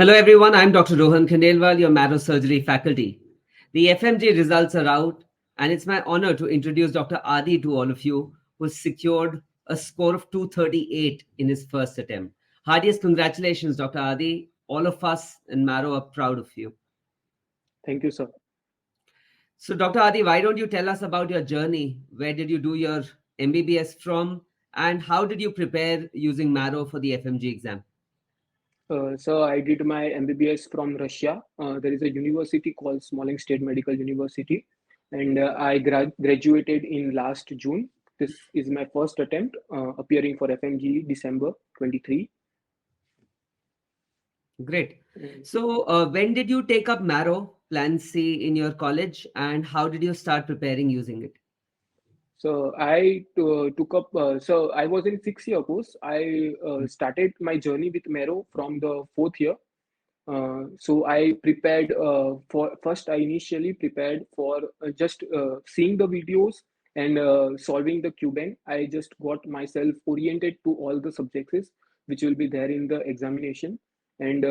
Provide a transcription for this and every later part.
Hello everyone, I'm Dr. Rohan Khandelwal, your marrow surgery faculty. The FMG results are out, and it's my honor to introduce Dr. Aadi to all of you, who secured a score of 238 in his first attempt. Heartiest congratulations, Dr. Aadi. All of us in Marrow are proud of you. Thank you, sir. So, Dr. Aadi, why don't you tell us about your journey? Where did you do your MBBS from, and how did you prepare using Marrow for the FMG exam? So I did my MBBS from Russia. There is a university called Smolensk State Medical University, and I graduated in last June. This is my first attempt appearing for FMGE December 23. Great. So, when did you take up Marrow Plan C in your college, and how did you start preparing using it? So I took up. So I was in 6 year course. I started my journey with Mero from the fourth year. So I prepared for first. I initially prepared for just seeing the videos and solving the Qbank. I just got myself oriented to all the subjects which will be there in the examination, and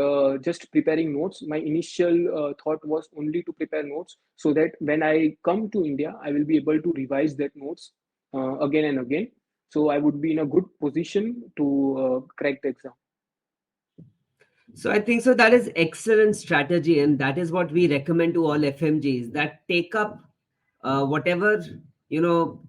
just preparing notes. My initial thought was only to prepare notes so that when I come to India, I will be able to revise that notes again and again. So I would be in a good position to crack the exam. So, I think so. That is excellent strategy, and that is what we recommend to all FMGs, that take up whatever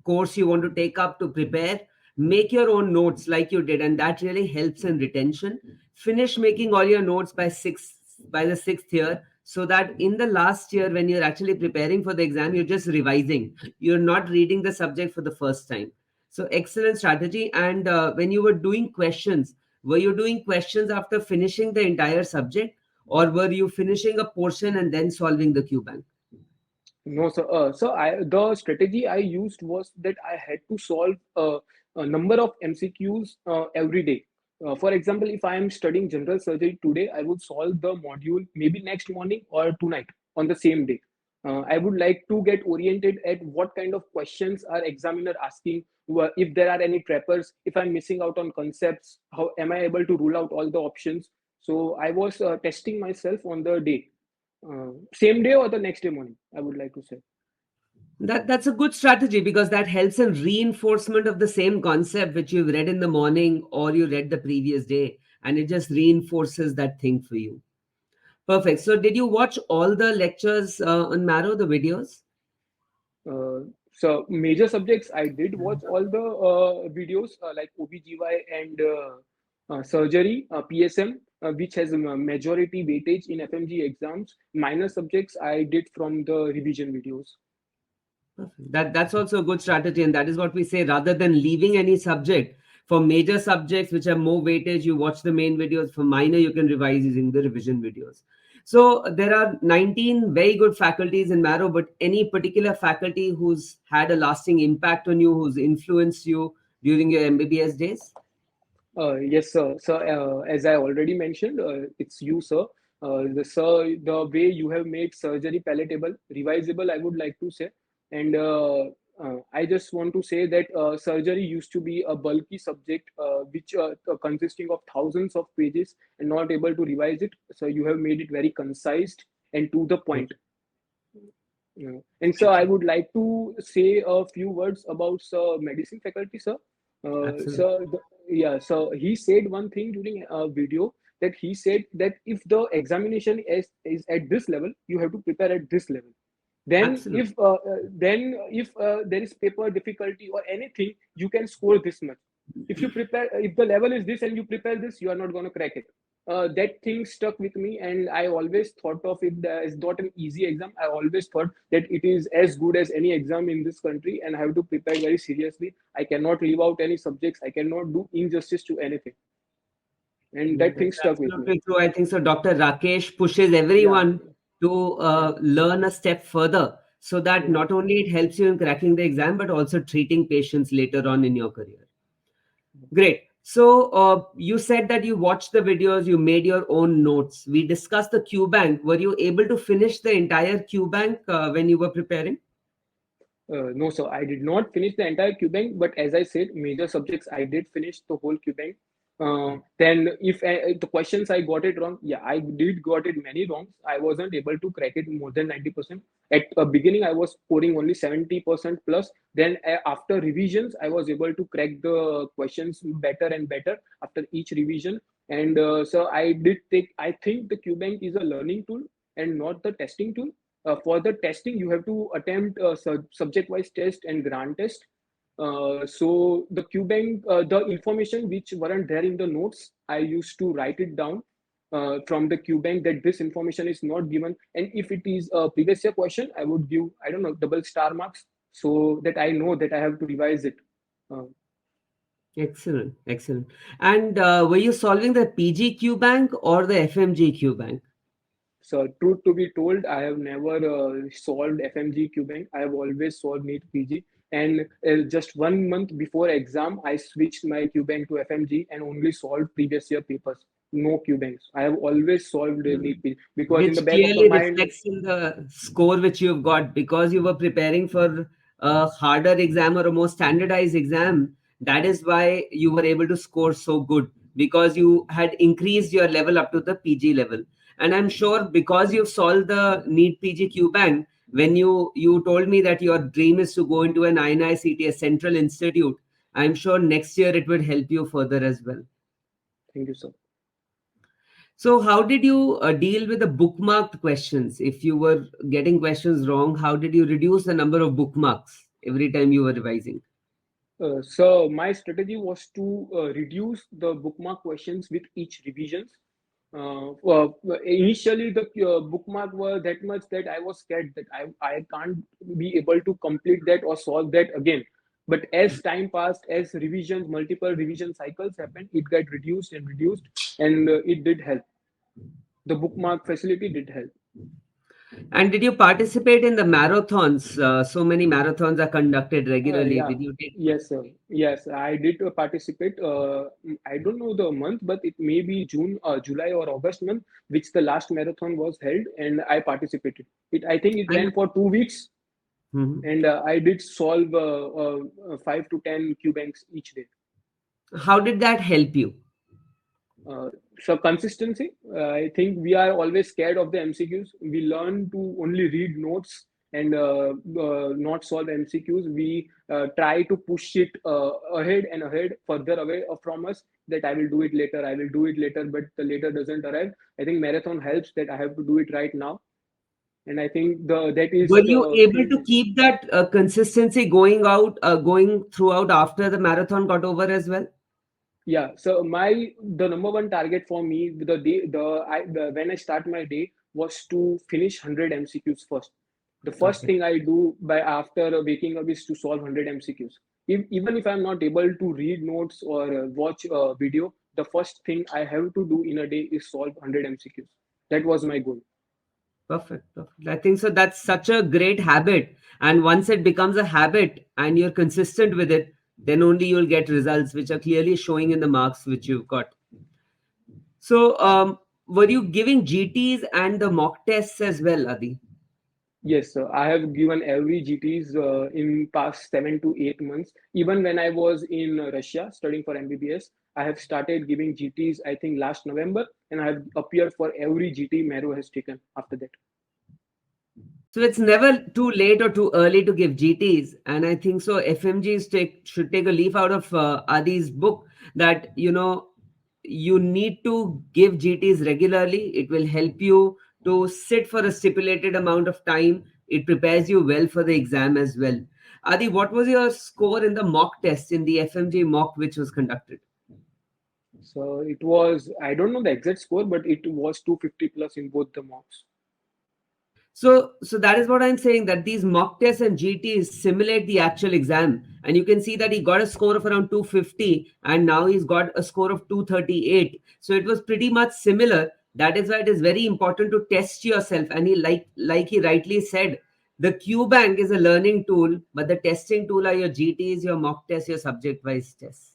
course you want to take up to prepare. Make your own notes like you did, and that really helps in retention. Finish making all your notes by the sixth year, so that in the last year when you're actually preparing for the exam, you're just revising. You're not reading the subject for the first time. So excellent strategy. And when you were doing questions, were you doing questions after finishing the entire subject, or were you finishing a portion and then solving the Q bank? No, sir. The strategy I used was that I had to solve a number of MCQs every day. For example, if I am studying general surgery today, I would solve the module maybe next morning or tonight on the same day. I would like to get oriented at what kind of questions are examiner asking, if there are any trappers, if I'm missing out on concepts, how am I able to rule out all the options. So I was testing myself on the day, same day or the next day morning, I would like to say. That's a good strategy, because that helps in reinforcement of the same concept which you've read in the morning or you read the previous day, and it just reinforces that thing for you. Perfect. So, did you watch all the lectures on Marrow, the videos? So major subjects, I did watch all the videos like OBGY and surgery, PSM, which has a majority weightage in FMG exams. Minor subjects I did from the revision videos. Perfect. That's also a good strategy, and that is what we say. Rather than leaving any subject, for major subjects which have more weightage, you watch the main videos. For minor, you can revise using the revision videos. So there are 19 very good faculties in Marrow, but any particular faculty who's had a lasting impact on you, who's influenced you during your MBBS days? Yes, sir. So, as I already mentioned, it's you, sir. The way you have made surgery palatable, revisable, I would like to say. And I just want to say that surgery used to be a bulky subject, which consisting of thousands of pages and not able to revise it. So you have made it very concise and to the point. Yeah. And so I Excellent. would like to say a few words about medicine faculty, sir. Absolutely. Yeah, so he said one thing during a video, that he said that if the examination is at this level, you have to prepare at this level. Absolutely. Then if there is paper difficulty or anything, you can score this much. If you prepare, if the level is this and you prepare this, you are not going to crack it. That thing stuck with me, and I always thought of it as not an easy exam. I always thought that it is as good as any exam in this country, and I have to prepare very seriously. I cannot leave out any subjects. I cannot do injustice to anything, and that thing That's stuck with me. absolutely true. I think so. Dr. Rakesh pushes Yeah, everyone to yeah, learn a step further, so that yeah. not only it helps you in cracking the exam, but also treating patients later on in your career. Great. So, you said that you watched the videos, you made your own notes. We discussed the Q bank. Were you able to finish the entire Q bank when you were preparing? No, sir, I did not finish the entire Qbank, but as I said, major subjects I did finish the whole Qbank. Then if the questions I got it wrong, yeah, I did got it many wrongs. I wasn't able to crack it more than 90%. At beginning, I was scoring only 70% plus. Then after revisions, I was able to crack the questions better and better after each revision. And so I did take. I think the Qbank is a learning tool and not the testing tool. For the testing, you have to attempt subject-wise test and grant test. So the Qbank, the information which weren't there in the notes, I used to write it down from the Qbank that this information is not given. And if it is a previous year question, I would give, I don't know, double star marks so that I know that I have to revise it. Uh, Excellent, excellent. And were you solving the PG Bank or the FMG Bank? So, truth to be told, I have never solved FMG Qbank. I have always solved NEET PG. And just 1 month before exam, I switched my Qbank to FMG and only solved previous year papers. No Qbanks. I have always solved NEET PG because in the Which back of the clearly mind, reflects in the score which you've got because you were preparing for a harder exam or a more standardized exam. That is why you were able to score so good because you had increased your level up to the PG level. And I'm sure because you've solved the NEET PG QBank, when you told me that your dream is to go into an INICT, a central institute, I'm sure next year it would help you further as well. thank you, sir. So, how did you deal with the bookmarked questions? If you were getting questions wrong, how did you reduce the number of bookmarks every time you were revising? So my strategy was to reduce the bookmark questions with each revisions. Initially, the bookmark were that much that I was scared that I can't be able to complete that or solve that again. But as time passed, as revisions, multiple revision cycles happened, it got reduced and reduced, and it did help. The bookmark facility did help. And did you participate in the marathons? So many marathons are conducted regularly. Yeah, Did you take part? yes, sir. Yes, I did participate. I don't know the month, but it may be June, July, or August month, which the last marathon was held, and I participated. I think it ran And for 2 weeks, mhm. and I did solve 5 to 10 Qbanks each day. How did that help you? Uh, so consistency, I think we are always scared of the MCQs. We learn to only read notes and not solve MCQs. We try to push it ahead and ahead, further away from us. That I will do it later. I will do it later, but the later doesn't arrive. I think marathon helps that I have to do it right now, and I think the that is Were you the able to thing. keep that consistency going out, going throughout after the marathon got over as well? Yeah, so my the number one target for me the day the when I start my day was to finish 100 MCQs first. The first Okay. thing I do by after waking up is to solve 100 MCQs. Even if I'm not able to read notes or watch a video, the first thing I have to do in a day is solve 100 MCQs. That was my goal. Perfect, perfect. I think so. That's such a great habit. And once it becomes a habit and you're consistent with it, then only you'll get results which are clearly showing in the marks which you've got. So, were you giving GTs and the mock tests as well, Adi? Yes, sir. I have given every GTs in past 7 to 8 months. Even when I was in Russia studying for MBBS, I have started giving GTs. I think last November, and I have appeared for every GT Mero has taken after that. So it's never too late or too early to give GTs, and I think so. FMGs should take a leaf out of Adi's book that you need to give GTs regularly. It will help you to sit for a stipulated amount of time. It prepares you well for the exam as well. Adi, what was your score in the mock test in the FMG mock which was conducted? So it was, I don't know the exact score, but it was 250 plus in both the mocks. So that is what I'm saying, that these mock tests and GTs simulate the actual exam. And you can see that he got a score of around 250 and now he's got a score of 238. So it was pretty much similar. That is why it is very important to test yourself. And he like he rightly said, the Qbank is a learning tool, but the testing tool are your GTs, your mock tests, your subject-wise tests.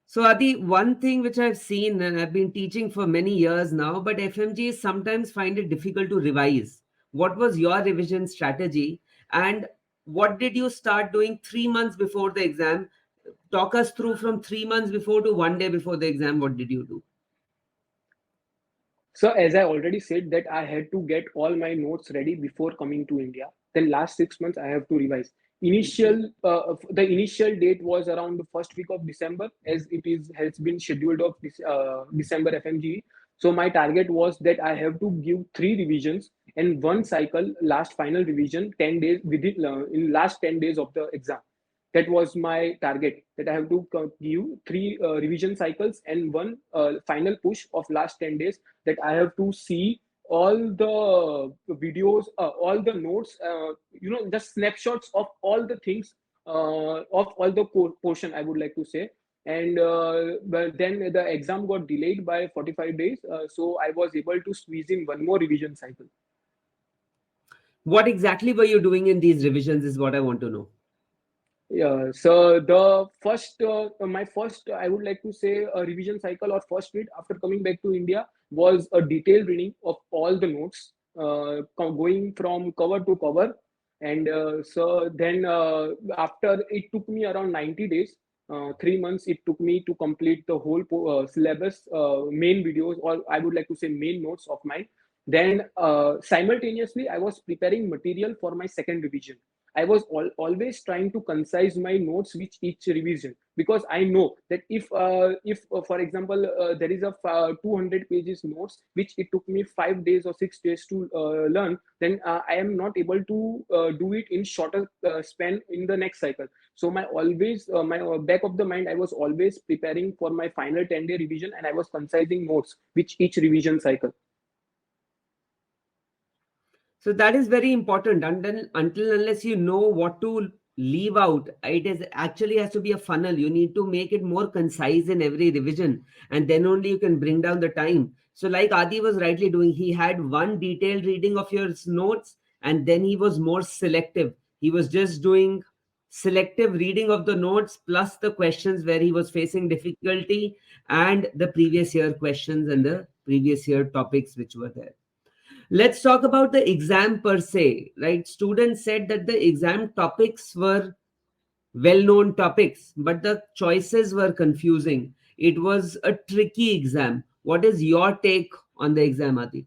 So, Adi, one thing which I've seen and I've been teaching for many years now, but FMGs sometimes find it difficult to revise. What was your revision strategy? And what did you start doing 3 months before the exam? talk us through from 3 months before to one day before the exam. What did you do? So as I already said that I had to get all my notes ready before coming to India. Then last 6 months I have to revise. Okay. The initial date was around the first week of December, as it is has been scheduled of this, December FMGE. So my target was that I have to give three revisions and one cycle last final revision 10 days within in last 10 days of the exam. That was my target, that I have to give three revision cycles and one final push of last 10 days, that I have to see all the videos, all the notes, just snapshots of all the things, of all the portion, I would like to say. And but then the exam got delayed by 45 days. So I was able to squeeze in one more revision cycle. What exactly were you doing in these revisions is what I want to know. Yeah, so the first, my first, I would like to say, a revision cycle or first read after coming back to India was a detailed reading of all the notes, going from cover to cover. And so then after it took me around 90 days, 3 months, it took me to complete the whole syllabus, main videos, or I would like to say main notes of mine. Then simultaneously, I was preparing material for my second revision. I was always trying to concise my notes with each revision, because I know that if for example, there is a 200 pages notes which it took me 5 days or 6 days to learn, then I am not able to do it in shorter span in the next cycle. So my back of the mind, I was always preparing for my final 10-day revision, and I was concising notes with each revision cycle. So that is very important. Until unless you know what to leave out, it is actually has to be a funnel. You need to make it more concise in every revision, and then only you can bring down the time. So, like Adi was rightly doing, he had one detailed reading of your notes, and then he was more selective. He was just doing selective reading of the notes plus the questions where he was facing difficulty, and the previous year questions and the previous year topics which were there. Let's talk about the exam per se, right? Students said that the exam topics were well known topics, but the choices were confusing. It was a tricky exam. What is your take on the exam, Adi?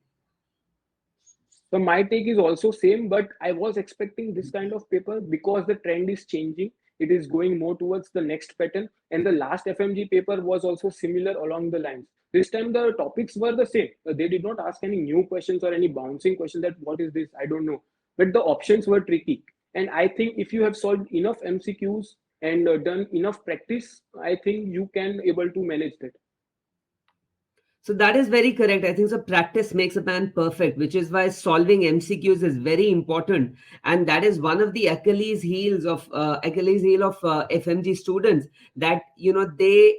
So my take is also same, but I was expecting this kind of paper because the trend is changing. It is going more towards the next pattern, and the last FMG paper was also similar along the lines. This time the topics were the same. They did not ask any new questions or any bouncing question that what is this? I don't know. But the options were tricky, and I think if you have solved enough MCQs and done enough practice, I think you can able to manage that. So that is very correct. I think so. Practice makes a man perfect, which is why solving MCQs is very important, and that is one of the Achilles heel of FMG students. That they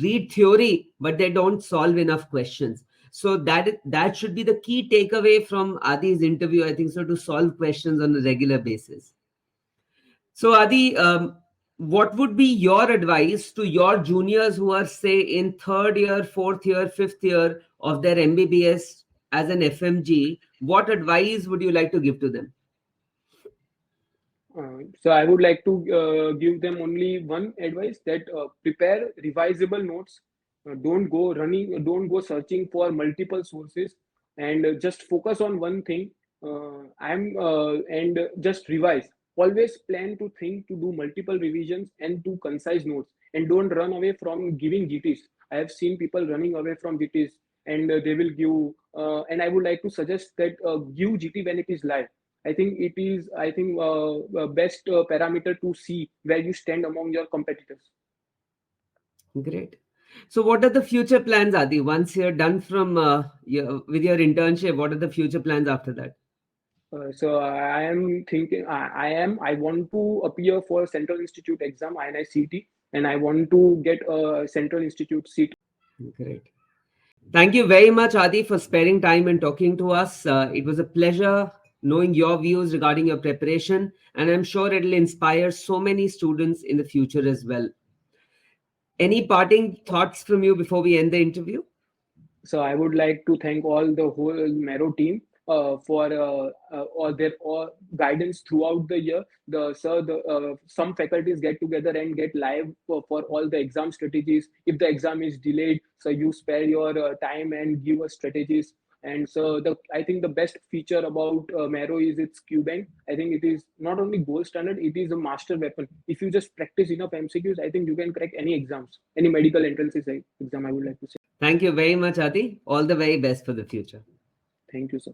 read theory, but they don't solve enough questions. So that should be the key takeaway from Adi's interview. I think so, to solve questions on a regular basis. So, Adi, what would be your advice to your juniors who are, say, in third year, fourth year, fifth year of their MBBS as an FMG? What advice would you like to give to them? So I would like to give them only one advice, that prepare revisable notes. Don't go searching for multiple sources, and just focus on one thing. And just revise. Always plan to think to do multiple revisions and to concise notes, and don't run away from giving GTs. I have seen people running away from GTs, and they will give. And I would like to suggest that give GT when it is live. I think it is, I think, best parameter to see where you stand among your competitors. Great. So, what are the future plans, Adi? Once you're done with your internship, what are the future plans after that? So I am thinking, I want to appear for Central Institute exam, INI-CET, and I want to get a Central Institute seat. Great. Thank you very much, Adi, for sparing time and talking to us. It was a pleasure knowing your views regarding your preparation, and I'm sure it'll inspire so many students in the future as well. Any parting thoughts from you before we end the interview? So I would like to thank all the whole Mero team for or their or guidance throughout the year. Some faculties get together and get live for all the exam strategies. If the exam is delayed, so you spare your time and give us strategies. And so I think the best feature about Mero is its Qbank. I think it is not only gold standard, it is a master weapon. If you just practice enough MCQs, I think you can crack any exams, any medical entrances exam, I would like to say. Thank you very much, Adi. All the very best for the future. Thank you, sir.